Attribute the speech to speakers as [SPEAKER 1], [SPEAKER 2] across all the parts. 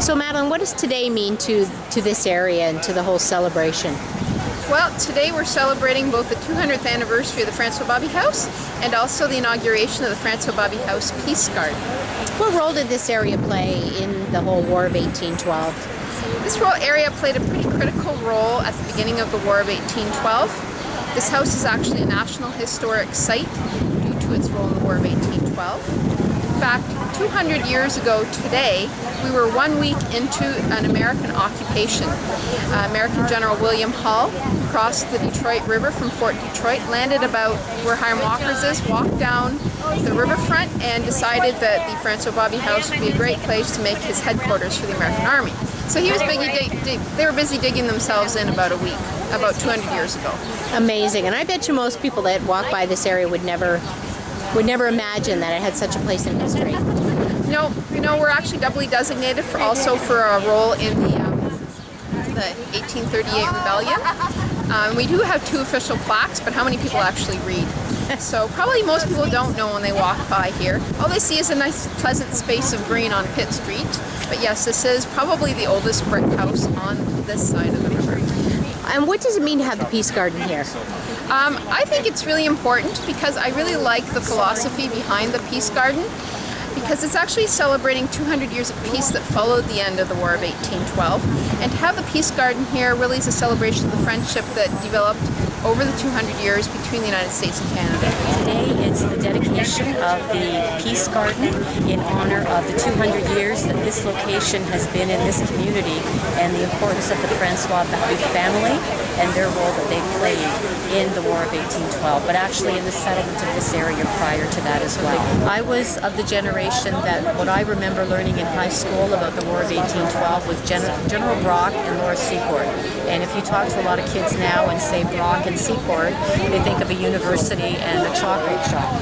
[SPEAKER 1] So Madelyn, what does today mean to this area and to the whole celebration?
[SPEAKER 2] Well, today we're celebrating both the 200th anniversary of the Francois Bobby House and also the inauguration of the Francois Bobby House Peace Garden.
[SPEAKER 1] What role did this area play in the whole War of 1812?
[SPEAKER 2] This area played a pretty critical role at the beginning of the War of 1812. This house is actually a National Historic Site due to its role in the War of 1812. In fact, 200 years ago today, we were 1 week into an American occupation. American General William Hull crossed the Detroit River from Fort Detroit, landed about where Hiram Walker's is, walked down the riverfront, and decided that the Francois Bobby House would be a great place to make his headquarters for the American Army. So he was they were busy digging themselves in about a week, about 200 years ago.
[SPEAKER 1] Amazing, and I bet you most people that walk by this area would never imagine that it had such a place in history.
[SPEAKER 2] No, we're actually doubly designated for a role in the 1838 rebellion. We do have 2 official plaques, but how many people actually read? So probably most people don't know when they walk by here. All they see is a nice pleasant space of green on Pitt Street. But yes, this is probably the oldest brick house on this side of the river.
[SPEAKER 1] And what does it mean to have the Peace Garden here?
[SPEAKER 2] I think it's really important because I really like the philosophy behind the Peace Garden, because it's actually celebrating 200 years of peace that followed the end of the War of 1812. And to have the Peace Garden here really is a celebration of the friendship that developed over the 200 years between the United States and Canada.
[SPEAKER 3] Today it's the dedication of the Peace Garden in honor of the 200 years that this location has been in this community and the importance of the Francois Bobby family and their role that they played in the War of 1812, but actually in the settlement of this area prior to that as well. I was of the generation that what I remember learning in high school about the War of 1812 was General Brock and Laura Secord. And if you talk to a lot of kids now and say Brock and Secord, they think of a university and a chocolate shop.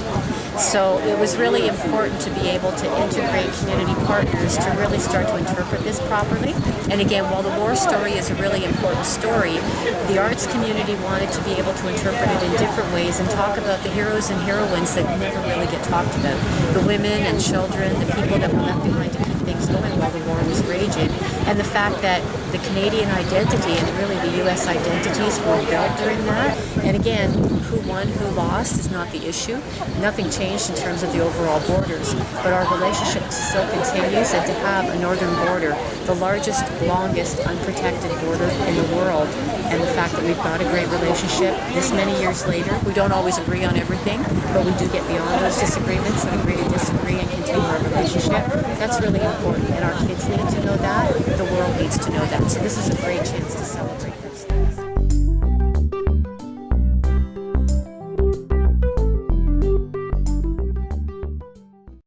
[SPEAKER 3] So it was really important to be able to integrate community partners to really start to interpret this properly. And again, while the war story is a really important story, the arts community wanted to be able to interpret it in different ways and talk about the heroes and heroines that never really get talked about. The women and children, the people that were left behind to keep things going while the war was raging, and the fact that the Canadian identity and really the U.S. identities were built during that. And again, who won, who lost is not the issue. Nothing changed in terms of the overall borders, but our relationship still continues, and to have a northern border, the largest, longest, unprotected border in the world, and the fact that we've got a great relationship this many years later. We don't always agree on everything, but we do get beyond those disagreements and agree to disagree and continue our relationship. That's really important, and our kids need to know that. The world needs to know that. So this is a great chance to celebrate this.